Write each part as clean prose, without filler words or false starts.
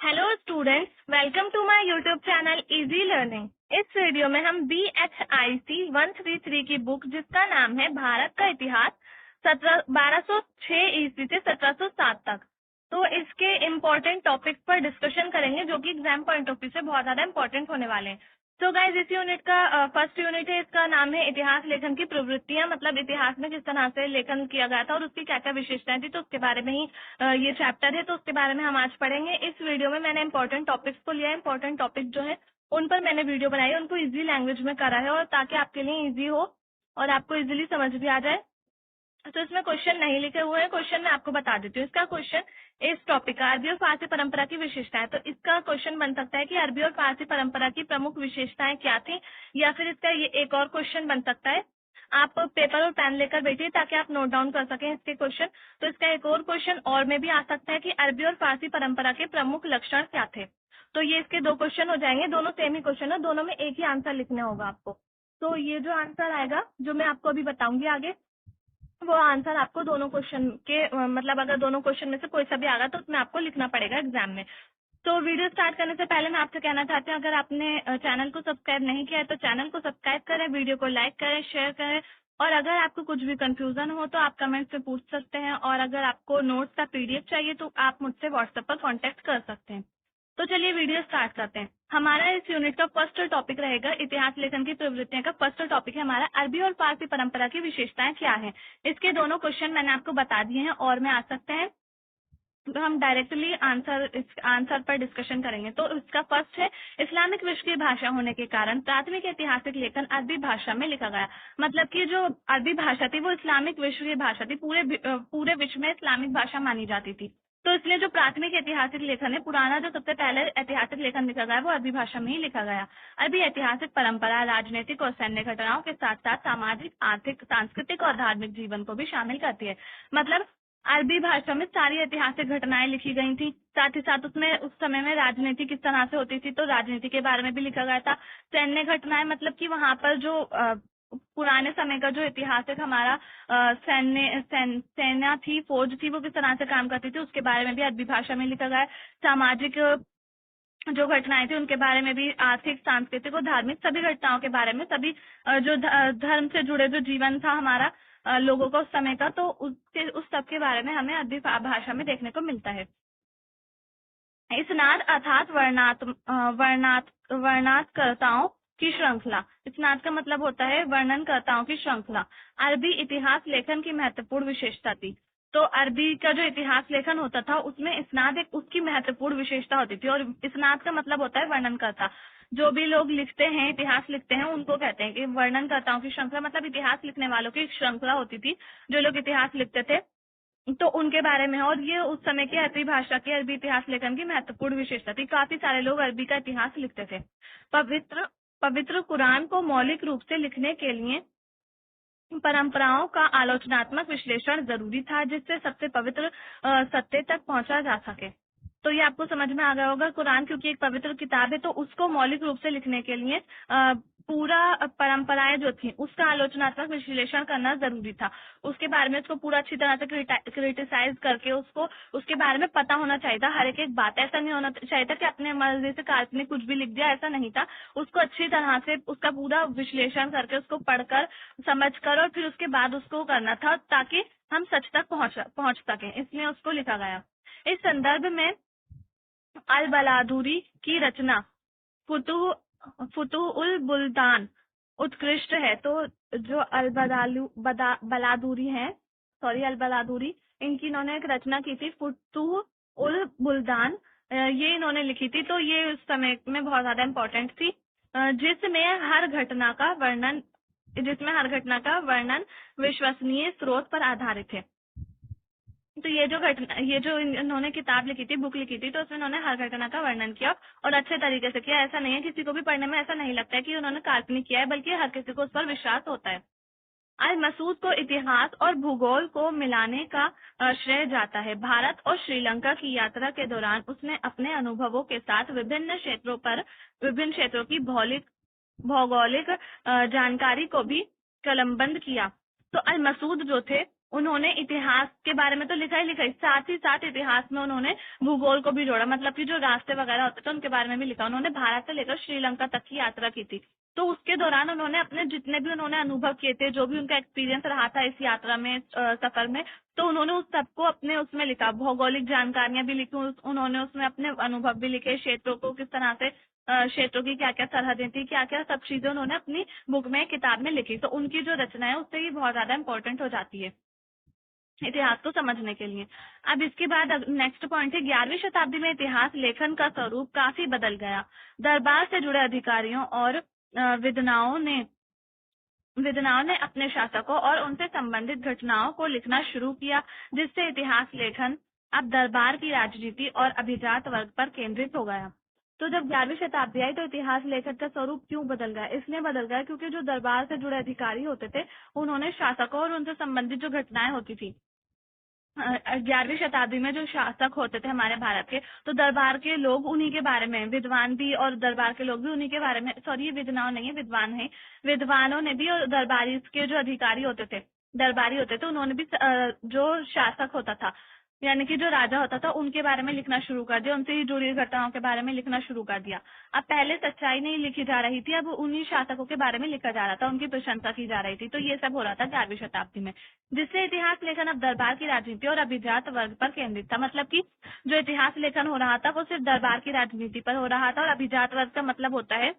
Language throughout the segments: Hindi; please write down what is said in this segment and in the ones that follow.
Hello students, welcome to my YouTube channel easy learning. इस वीडियो में हम BHIC 133 की बुक जिसका नाम है भारत का इतिहास 1206 ईस्वी से 1707 तक, तो इसके इम्पोर्टेंट टॉपिक पर डिस्कशन करेंगे जो कि एग्जाम पॉइंट ऑफ व्यू से बहुत ज्यादा इम्पोर्टेंट होने वाले हैं। तो गाइज, इस यूनिट का फर्स्ट यूनिट है, इसका नाम है इतिहास लेखन की प्रवृत्तियां, मतलब इतिहास में किस तरह से लेखन किया गया था और उसकी क्या क्या विशेषताएं थी, तो उसके बारे में ही ये चैप्टर है, तो उसके बारे में हम आज पढ़ेंगे। इस वीडियो में मैंने इंपॉर्टेंट टॉपिक्स को लिया है, इंपॉर्टेंट टॉपिक जो है उन पर मैंने वीडियो बनाई है, उनको इजी लैंग्वेज में करा है और ताकि आपके लिए इजी हो और आपको इजीली समझ भी आ जाए। तो इसमें क्वेश्चन नहीं लिखे हुए हैं, क्वेश्चन मैं आपको बता देती हूँ। इसका क्वेश्चन इस टॉपिक का अरबी और फारसी परंपरा की विशेषताएं, तो इसका क्वेश्चन बन सकता है कि अरबी और फारसी परंपरा की प्रमुख विशेषताएं क्या थी, या फिर इसका ये एक और क्वेश्चन बन सकता है। आप पेपर और पेन लेकर बैठिए ताकि आप नोट डाउन कर सकें इसके क्वेश्चन। तो इसका एक और क्वेश्चन और में भी आ सकता है कि अरबी और फारसी परंपरा के प्रमुख लक्षण क्या थे। तो ये इसके दो क्वेश्चन हो जाएंगे, दोनों सेम ही क्वेश्चन है, दोनों में एक ही आंसर लिखना होगा आपको। तो ये जो आंसर आएगा जो मैं आपको अभी बताऊंगी आगे, वो आंसर आपको दोनों क्वेश्चन के मतलब अगर दोनों क्वेश्चन में से कोई सा भी आ गया तो उसमें आपको लिखना पड़ेगा एग्जाम में। तो वीडियो स्टार्ट करने से पहले मैं आपसे कहना चाहती हूँ, अगर आपने चैनल को सब्सक्राइब नहीं किया है तो चैनल को सब्सक्राइब करें, वीडियो को लाइक करें, शेयर करें, और अगर आपको कुछ भी कंफ्यूजन हो तो आप कमेंट से पूछ सकते हैं, और अगर आपको नोट्स का PDF चाहिए तो आप मुझसे व्हाट्सएप पर कॉन्टेक्ट कर सकते हैं। तो चलिए वीडियो स्टार्ट करते हैं। हमारा इस यूनिट का फर्स्ट टॉपिक रहेगा इतिहास लेखन की प्रवृत्तियां का फर्स्ट टॉपिक है हमारा अरबी और फारसी परंपरा की विशेषताएं क्या है। इसके दोनों क्वेश्चन मैंने आपको बता दिए हैं और में आ सकते हैं, तो हम डायरेक्टली आंसर पर डिस्कशन करेंगे। तो इसका फर्स्ट है इस्लामिक विश्व की भाषा होने के कारण प्राथमिक ऐतिहासिक लेखन अरबी भाषा में लिखा गया। मतलब कि जो अरबी भाषा थी वो इस्लामिक विश्व की भाषा थी, पूरे विश्व में इस्लामिक भाषा मानी जाती थी। तो इसलिए जो प्राथमिक ऐतिहासिक लेखन है, पुराना जो सबसे पहले ऐतिहासिक लेखन लिखा गया है वो अरबी भाषा में ही लिखा गया। अरबी ऐतिहासिक परंपरा राजनीतिक और सैन्य घटनाओं के साथ साथ सामाजिक, आर्थिक, सांस्कृतिक और धार्मिक जीवन को भी शामिल करती है। मतलब अरबी भाषा में सारी ऐतिहासिक घटनाएं लिखी गई थी, साथ ही साथ उसमें उस समय में राजनीति किस तरह से होती थी तो राजनीति के बारे में भी लिखा गया था। सैन्य घटनाएं मतलब कि वहां पर जो पुराने समय का जो ऐतिहासिक हमारा सेना थी, फौज थी, वो किस तरह से काम करती थी उसके बारे में भी अरबी भाषा में लिखा गया है। सामाजिक जो घटनाएं थी उनके बारे में भी, आर्थिक, सांस्कृतिक और धार्मिक सभी घटनाओं के बारे में, सभी जो धर्म से जुड़े जो जीवन था हमारा लोगों का उस समय का, तो उस सब के बारे में हमें अरबी भाषा में देखने को मिलता है। इसनाद अर्थात वर्णनात्मकर्ताओं की श्रृंखला। इसनाद का मतलब होता है वर्णनकर्ताओं की श्रृंखला। अरबी इतिहास लेखन की महत्वपूर्ण विशेषता थी। तो अरबी का जो इतिहास लेखन होता था उसमें इसनाद एक उसकी महत्वपूर्ण विशेषता होती थी, और इसनाद का मतलब होता है वर्णनकर्ता। जो भी लोग लिखते हैं, इतिहास लिखते हैं, उनको कहते हैं कि वर्णनकर्ताओं की श्रृंखला, मतलब इतिहास लिखने वालों की एक श्रृंखला होती थी जो लोग इतिहास लिखते थे, तो उनके बारे में। और ये उस समय की अरबी भाषा की, अरबी इतिहास लेखन की महत्वपूर्ण विशेषता थी। काफी सारे लोग अरबी का इतिहास लिखते थे। पवित्र कुरान को मौलिक रूप से लिखने के लिए परंपराओं का आलोचनात्मक विश्लेषण जरूरी था, जिससे सबसे पवित्र सत्य तक पहुंचा जा सके। तो ये आपको समझ में आ गया होगा, कुरान क्योंकि एक पवित्र किताब है तो उसको मौलिक रूप से लिखने के लिए पूरा परंपराएं जो थी उसका आलोचनात्मक विश्लेषण करना जरूरी था। उसके बारे में उसको पूरा अच्छी तरह से क्रिटिसाइज करके उसको उसके बारे में पता होना चाहिए था, हर एक बात। ऐसा नहीं होना चाहिए था कि अपने मर्जी से काल्पनिक कुछ भी लिख दिया, ऐसा नहीं था। उसको अच्छी तरह से उसका पूरा विश्लेषण करके, उसको पढ़कर, समझकर, और फिर उसके बाद उसको करना था ताकि हम सच तक पहुंच सकें, इसलिए उसको लिखा गया। इस संदर्भ में अल बलादुरी की रचना फुतुहुल बुल्दान उत्कृष्ट है। तो जो बलादुरी है, अल बलादुरी, इनकी इन्होंने एक रचना की थी फुतुहुल बुल्दान, ये इन्होंने लिखी थी। तो ये उस समय में बहुत ज्यादा इम्पोर्टेंट थी, जिसमें हर घटना का वर्णन विश्वसनीय स्रोत पर आधारित है। तो ये जो इन्होंने किताब लिखी थी, बुक लिखी थी, तो उसमें इन्होंने हर घटना का वर्णन किया और अच्छे तरीके से किया। ऐसा नहीं है, किसी को भी पढ़ने में ऐसा नहीं लगता है कि उन्होंने काल्पनिक किया है, बल्कि हर किसी को उस पर विश्वास होता है। अल मसूद को इतिहास और भूगोल को मिलाने का श्रेय जाता है। भारत और श्रीलंका की यात्रा के दौरान उसने अपने अनुभवों के साथ विभिन्न क्षेत्रों की भौगोलिक जानकारी को भी कलमबंद किया। तो अल मसूद जो थे उन्होंने इतिहास के बारे में तो लिखा ही लिखा ही, साथ ही साथ इतिहास में उन्होंने भूगोल को भी जोड़ा, मतलब कि जो रास्ते वगैरह होते थे उनके बारे में भी लिखा। उन्होंने भारत से लेकर श्रीलंका तक की यात्रा की थी, तो उसके दौरान उन्होंने अपने जितने भी उन्होंने अनुभव किए थे, जो भी उनका एक्सपीरियंस रहा था इस यात्रा में, सफर में, तो उन्होंने उस सबको अपने उसमें लिखा। भौगोलिक जानकारियां भी लिखी उन्होंने, उसमें अपने अनुभव भी लिखे, क्षेत्रों को किस तरह से, क्षेत्रों की क्या क्या सरहदें थी, क्या क्या सब चीजें उन्होंने अपनी बुक में, किताब में लिखी। तो उनकी जो रचना है उससे ही बहुत ज्यादा इंपॉर्टेंट हो जाती है इतिहास को समझने के लिए। अब इसके बाद नेक्स्ट पॉइंट है, 11वीं शताब्दी में इतिहास लेखन का स्वरूप काफी बदल गया। दरबार से जुड़े अधिकारियों और विद्वानों ने अपने शासकों और उनसे संबंधित घटनाओं को लिखना शुरू किया, जिससे इतिहास लेखन अब दरबार की राजनीति और अभिजात वर्ग पर केंद्रित हो गया। तो जब 11वीं शताब्दी आई तो इतिहास लेखन का स्वरूप क्यों बदल गया? इसलिए बदल गया क्योंकि जो दरबार से जुड़े अधिकारी होते थे, उन्होंने शासकों और उनसे संबंधित जो घटनाएं होती थी, 11वीं शताब्दी में जो शासक होते थे हमारे भारत के, तो दरबार के लोग उन्हीं के बारे में, विद्वान भी और दरबार के लोग भी उन्हीं के बारे में, सॉरी ये विद्वान नहीं है, विद्वान है, विद्वानों ने भी और दरबारी के जो अधिकारी होते थे, दरबारी होते थे, उन्होंने भी जो शासक होता था यानी कि जो राजा होता था उनके बारे में लिखना शुरू कर दिया, उनसे ही जुड़ी घटनाओं के बारे में लिखना शुरू कर दिया। अब पहले सच्चाई नहीं लिखी जा रही थी, अब उन्हीं शासकों के बारे में लिखा जा रहा था, उनकी प्रशंसा की जा रही थी। तो ये सब हो रहा था 11वीं शताब्दी में, जिससे इतिहास लेखन अब दरबार की राजनीति और अभिजात वर्ग पर केंद्रित था। मतलब कि जो इतिहास लेखन हो रहा था वो सिर्फ दरबार की राजनीति पर हो रहा था, और अभिजात वर्ग का मतलब होता है,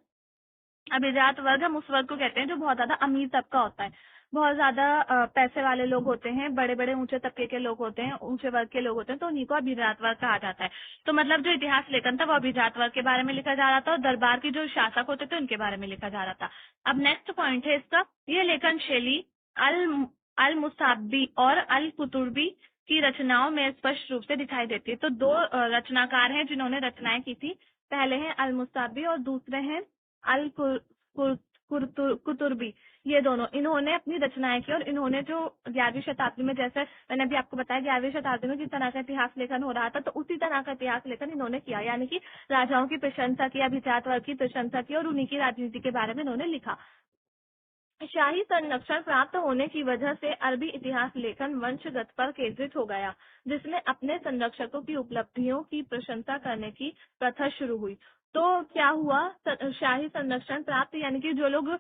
अभिजात वर्ग हम उस वर्ग को कहते हैं जो बहुत ज्यादा अमीर तबका होता है, बहुत ज्यादा पैसे वाले लोग होते हैं, बड़े बड़े ऊंचे तबके के लोग होते हैं, ऊंचे वर्ग के लोग होते हैं, तो उन्हीं को अभिजात वर्ग कहा जाता है। तो मतलब जो इतिहास लेखन था वो अभिजात वर्ग के बारे में लिखा जा रहा था, और दरबार की जो शासक होते थे उनके बारे में लिखा जा रहा था। अब नेक्स्ट पॉइंट है इसका, ये लेखन शैली अल अल मुसाबी और अल कुतुरबी की रचनाओं में स्पष्ट रूप से दिखाई देती है। तो दो रचनाकार हैं जिन्होंने रचनाएं की थी, पहले हैं अल मुसाबी और दूसरे हैं अल कुतुरबी। ये दोनों, इन्होंने अपनी रचनाएं की, और इन्होंने जो 11वीं शताब्दी में, जैसे मैंने अभी आपको बताया 11वीं शताब्दी में किस तरह का इतिहास लेखन हो रहा था, तो उसी तरह का इतिहास लेखन इन्होंने किया, यानी कि राजाओं की प्रशंसा की, अभिजात वर्ग की प्रशंसा की, और उन्हीं की राजनीति के बारे में इन्होंने लिखा। शाही संरक्षण प्राप्त होने की वजह से अरबी इतिहास लेखन वंशगत पर केंद्रित हो गया, जिसमें अपने संरक्षकों की उपलब्धियों की प्रशंसा करने की प्रथा शुरू हुई। तो क्या हुआ, शाही संरक्षण प्राप्त, यानी कि जो लोग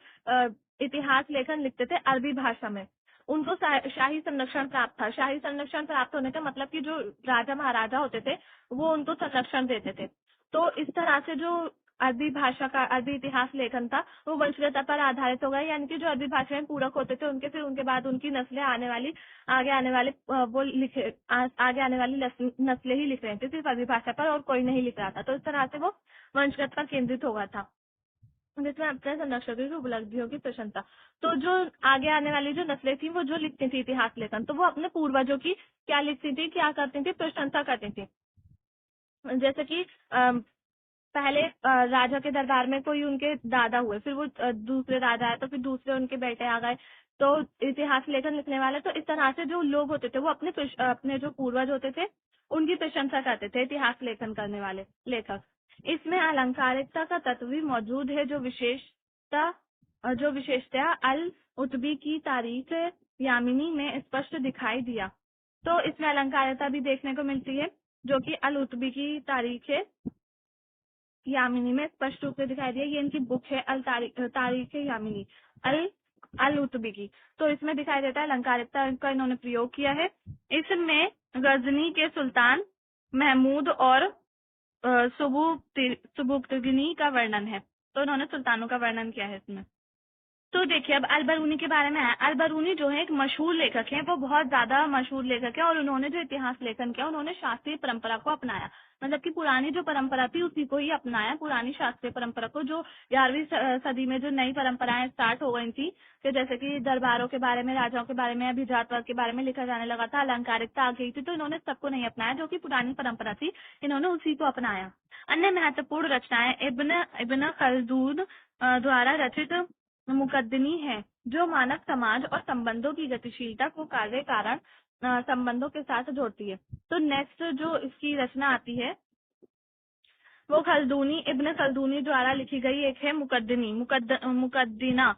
इतिहास लेखन लिखते थे अरबी भाषा में, उनको शाही संरक्षण प्राप्त था। शाही संरक्षण प्राप्त होने का मतलब कि जो राजा महाराजा होते थे वो उनको संरक्षण देते थे। तो इस तरह से जो अरबी भाषा का, अरबी इतिहास लेखन था, वो वंशगत पर आधारित हो गया, यानी कि जो अरबी भाषा में पूरक होते थे उनके, फिर उनके बाद उनकी नस्लें आने वाली, आगे आने वाले वो लिखे, आगे आने वाली नस्लें ही लिख रहे थे सिर्फ अरबी भाषा पर, और कोई नहीं लिख रहा था। तो इस तरह से वो वंशगत पर केंद्रित हो गया था, जिसमें अपने संरक्षकों की उपलब्धियों की प्रशंसा। तो जो आगे आने वाली जो नस्लें थी वो जो लिखती थी इतिहास लेखन, तो वो अपने पूर्वजों की क्या लिखती थी, क्या करती थी, प्रशंसा करती थी। जैसे कि पहले राजा के दरबार में कोई उनके दादा हुए, फिर वो दूसरे राजा आए, तो फिर दूसरे उनके बेटे आ गए, तो इतिहास लेखन लिखने वाले। तो इस तरह से जो लोग होते थे वो अपने जो पूर्वज होते थे उनकी प्रशंसा करते थे, इतिहास लेखन करने वाले लेखक। इसमें अलंकारिकता का तत्व भी मौजूद है, जो विशेषता अल उतबी की तारीख यामिनी में स्पष्ट दिखाई दिया। तो इसमें अलंकारिकता भी देखने को मिलती है, जो कि अल उतबी की तारीख है यामिनी में स्पष्ट रूप से दिखाई दिया। ये इनकी बुक है तारीख यामिनी अल उतबी की। तो इसमें दिखाई देता है अलंकारिकता का इन्होंने प्रयोग किया है। इसमें गजनी के सुल्तान महमूद और सुबुक्तगिनी का वर्णन है। तो इन्होंने सुल्तानों का वर्णन किया है इसमें। तो देखिए अब अल-बरूनी के बारे में है। अल-बरूनी जो है एक मशहूर लेखक है, वो बहुत ज्यादा मशहूर लेखक है, और उन्होंने जो इतिहास लेखन किया उन्होंने शास्त्रीय परंपरा को अपनाया, मतलब कि पुरानी जो परंपरा थी उसी को ही अपनाया, पुरानी शास्त्रीय परंपरा को। जो 11वीं सदी में जो नई परंपराएं स्टार्ट हो गई थी, कि जैसे कि दरबारों के बारे में, राजाओं के बारे में, अभिजात वर्ग के बारे में लिखा जाने लगा था, अलंकारिकता आ गई थी, तो इन्होंने सबको नहीं अपनाया, जो की पुरानी परंपरा थी इन्होंने उसी को अपनाया। अन्य महत्वपूर्ण रचनाएं इब्न खलदून द्वारा रचित मुकद्दमी है, जो मानव समाज और संबंधों की गतिशीलता को कार्य कारण संबंधों के साथ जोड़ती है। तो नेक्स्ट जो इसकी रचना आती है वो खल्दूनी, इब्न खल्दूनी द्वारा लिखी गई एक है मुकद्दिना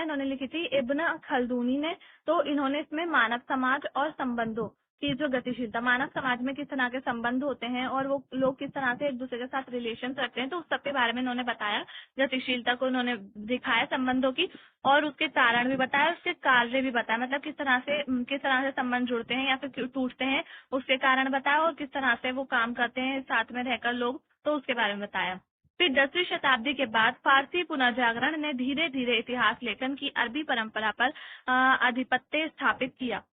इन्होंने लिखी थी इब्न खल्दूनी ने। तो इन्होंने इसमें मानव समाज और संबंधों की जो गतिशीलता, मानव समाज में किस तरह के संबंध होते हैं और वो लोग किस तरह से एक दूसरे के साथ रिलेशन रखते हैं, तो उस सब के बारे में इन्होंने बताया। गतिशीलता को इन्होंने दिखाया संबंधों की, और उसके कारण भी बताया, उसके कार्य भी बताया, मतलब किस तरह से संबंध जुड़ते हैं या फिर क्यों टूटते हैं उसके कारण बताया, और किस तरह से वो काम करते हैं साथ में रहकर लोग, तो उसके बारे में बताया। फिर 10वीं शताब्दी के बाद फारसी पुनर्जागरण ने धीरे धीरे इतिहास लेखन की अरबी परंपरा पर आधिपत्य स्थापित किया।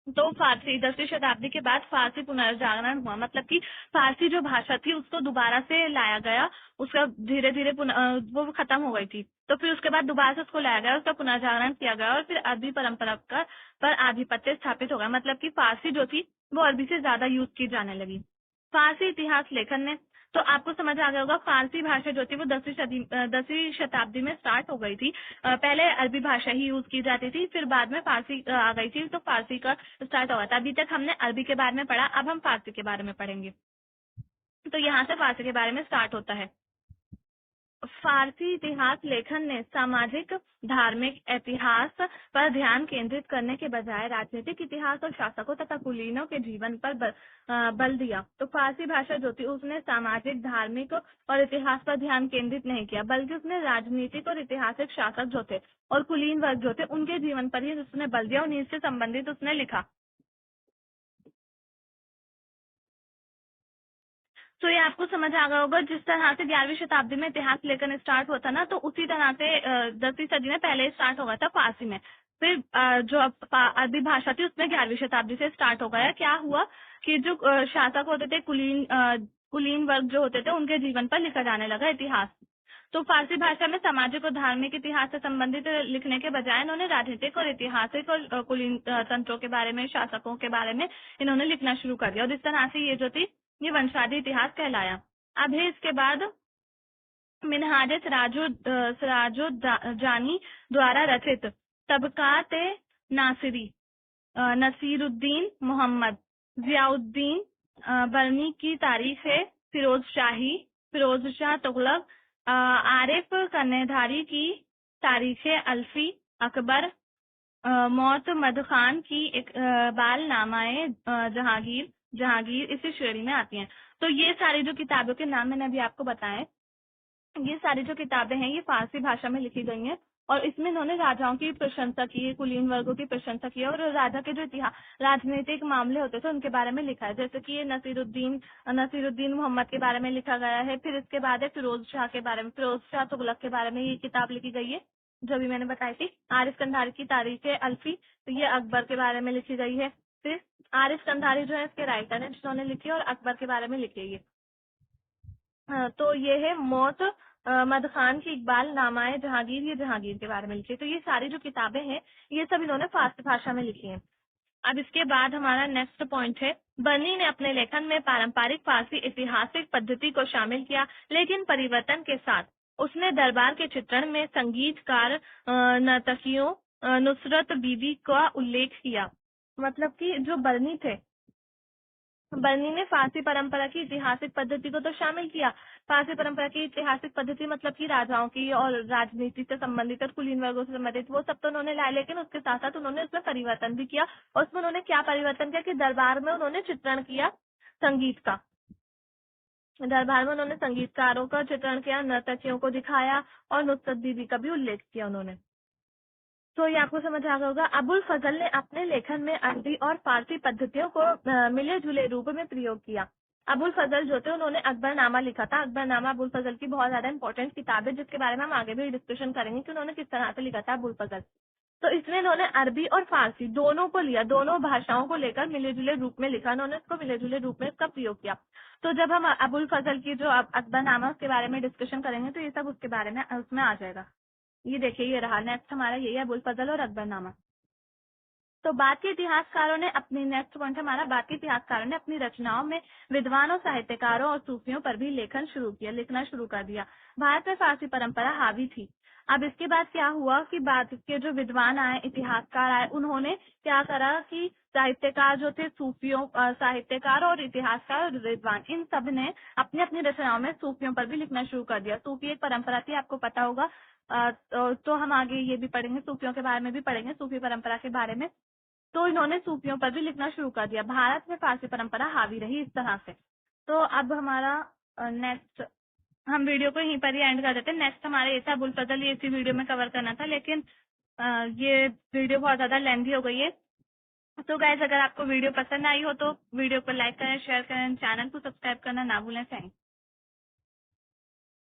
तो फारसी 10वीं शताब्दी के बाद फारसी पुनर्जागरण हुआ, मतलब कि फारसी जो भाषा थी उसको दोबारा से लाया गया, उसका धीरे धीरे वो खत्म हो गई थी, तो फिर उसके बाद दोबारा से उसको लाया गया, उसका पुनर्जागरण किया गया और फिर अरबी परंपरा पर आधिपत्य स्थापित हो गया, मतलब कि फारसी जो थी वो अरबी से ज्यादा यूज की जाने लगी। फारसी इतिहास लेखन ने, तो आपको समझ आ गया होगा, फारसी भाषा जो थी वो 10वीं शताब्दी में स्टार्ट हो गई थी। पहले अरबी भाषा ही यूज की जाती थी, फिर बाद में फारसी आ गई थी, तो फारसी का स्टार्ट हुआ था। अभी तक हमने अरबी के बारे में पढ़ा, अब हम फारसी के बारे में पढ़ेंगे। तो यहाँ से फारसी के बारे में स्टार्ट होता है। फारसी इतिहास लेखन ने सामाजिक धार्मिक इतिहास पर ध्यान केंद्रित करने के बजाय राजनीतिक इतिहास और शासकों तथा कुलीनों के जीवन पर बल दिया। तो फारसी भाषा जो थी उसने सामाजिक धार्मिक और इतिहास पर ध्यान केंद्रित नहीं किया, बल्कि उसने राजनीतिक और ऐतिहासिक शासक जो थे और कुलीन वर्ग जो थे उनके जीवन पर ही उसने बल दिया, उन्हीं से संबंधित उसने लिखा। तो ये आपको समझ आ गया होगा, जिस तरह से 11वीं शताब्दी में इतिहास लेखन स्टार्ट हुआ था ना, तो उसी तरह से 10वीं सदी में पहले स्टार्ट हो गया था फारसी में। फिर जो अरबी भाषा थी उसमें 11वीं शताब्दी से स्टार्ट हो गया। क्या हुआ कि जो शासक होते थे, कुलीन वर्ग जो होते थे, उनके जीवन पर लिखा जाने लगा इतिहास। तो फारसी भाषा में सामाजिक और धार्मिक इतिहास से संबंधित लिखने के बजाय इन्होंने राजनीतिक और ऐतिहासिक और कुलीन तंत्रों के बारे में, शासकों के बारे में इन्होंने लिखना शुरू कर दिया, और इस तरह से ये जो थी ये वंशादी इतिहास कहलाया। अब है इसके बाद मिनहाज सिराजो जानी द्वारा रचित तबकात नासिरी, नसीरुद्दीन मोहम्मद जियाउद्दीन बरनी की तारीख है, फिरोज शाह तुगलक, आरिफ कन्नेधारी की तारीख अल्फी, अकबर, मौत मद खान की इकबाल नामाए जहांगीर इसी श्रेणी में आती हैं। तो ये सारी जो किताबों के नाम मैंने अभी आपको बताए, ये सारी जो किताबें हैं ये फारसी भाषा में लिखी गई हैं, और इसमें इन्होंने राजाओं की प्रशंसा की, कुलीन वर्गों की प्रशंसा की, और राजा के जो इतिहास राजनीतिक मामले होते थे उनके बारे में लिखा है। जैसे कि ये नसीरुद्दीन मोहम्मद के बारे में लिखा गया है। फिर इसके बाद है फिरोज शाह के बारे में, फिरोज शाह तुगलक के बारे में ये किताब लिखी गई है जो भी मैंने बताई थी। आरिफ कंधारी की तारीख अल्फी, तो ये अकबर के बारे में लिखी गई है। फिर आरिफ कंधारी जो है इसके राइटर है जिन्होंने लिखी है, और अकबर के बारे में लिखी है। तो ये है मौत मद खान की इकबाल नामाए जहांगीर, ये जहांगीर के बारे में लिखी है। तो ये सारी जो किताबें हैं ये सब इन्होंने फारसी भाषा में लिखी हैं। अब इसके बाद हमारा नेक्स्ट पॉइंट है, बर्नी ने अपने लेखन में पारंपरिक फारसी ऐतिहासिक पद्धति को शामिल किया, लेकिन परिवर्तन के साथ उसने दरबार के चित्रण में संगीतकार नर्तकियों नुसरत बीबी का उल्लेख किया। मतलब कि जो बर्नी थे, बर्नी ने फारसी परंपरा की ऐतिहासिक पद्धति को तो शामिल किया। फारसी परंपरा की ऐतिहासिक पद्धति मतलब कि राजाओं की और राजनीति से संबंधित और कुलीन वर्गों से संबंधित वो सब तो उन्होंने लाया, लेकिन उसके साथ साथ उन्होंने उसमें परिवर्तन भी किया। और उसमें उन्होंने क्या परिवर्तन किया कि दरबार में उन्होंने चित्रण किया संगीत का, दरबार में उन्होंने संगीतकारों का चित्रण किया, नर्तकियों को दिखाया, और नुसरत बीबी का भी उल्लेख किया उन्होंने। तो ये आपको समझ आ गया होगा। अबुल फजल ने अपने लेखन में अरबी और फारसी पद्धतियों को मिले जुले रूप में प्रयोग किया। अबुल फजल जो थे उन्होंने अकबरनामा लिखा था। अकबरनामा अबुल फजल की बहुत ज्यादा इंपॉर्टेंट किताब है, जिसके बारे में हम आगे भी डिस्कशन करेंगे कि उन्होंने किस तरह से लिखा था अबुल फजल। तो इसमें इन्होंने अरबी और फारसी दोनों को लिया, दोनों भाषाओं को लेकर मिले जुले रूप में लिखा, उन्होंने इसको मिले जुले रूप में इसका प्रयोग किया। तो जब हम अबुल फजल की जो अकबरनामा उसके बारे में डिस्कशन करेंगे तो ये सब उसके बारे में उसमें आ जाएगा। ये देखिए ये रहा नेक्स्ट हमारा, यही है अबुल फजल और अकबरनामा। तो बाद के इतिहासकारों ने अपनी नेक्स्ट पॉइंट हमारा, बाद के इतिहासकारों ने अपनी रचनाओं में विद्वानों, साहित्यकारों और सूफियों पर भी लिखना शुरू कर दिया। भारत में फारसी परंपरा हावी थी। अब इसके बाद क्या हुआ कि बाद के जो विद्वान आए, इतिहासकार आए, उन्होंने क्या करा कि साहित्यकार जो थे, सूफियों साहित्यकार और इतिहासकार और विद्वान, इन सब ने अपनी अपनी रचनाओं में सूफियों पर भी लिखना शुरू कर दिया। सूफी एक परंपरा थी, आपको पता होगा। तो हम आगे ये भी पढ़ेंगे, सूफियों के बारे में भी पढ़ेंगे, सूफी परंपरा के बारे में। तो इन्होंने सूफियों पर भी लिखना शुरू कर दिया। भारत में फारसी परंपरा हावी रही इस तरह से। तो अब हमारा नेक्स्ट, हम वीडियो को यहीं पर ही एंड कर देते हैं। नेक्स्ट हमारा ये था अबुल फजल, ये इसी वीडियो में कवर करना था, लेकिन ये वीडियो बहुत ज्यादा लेंथी हो गई है। तो गाइज, अगर आपको वीडियो पसंद आई हो तो वीडियो को लाइक करें, शेयर करें, चैनल को सब्सक्राइब करना ना भूलें। थैंक्स।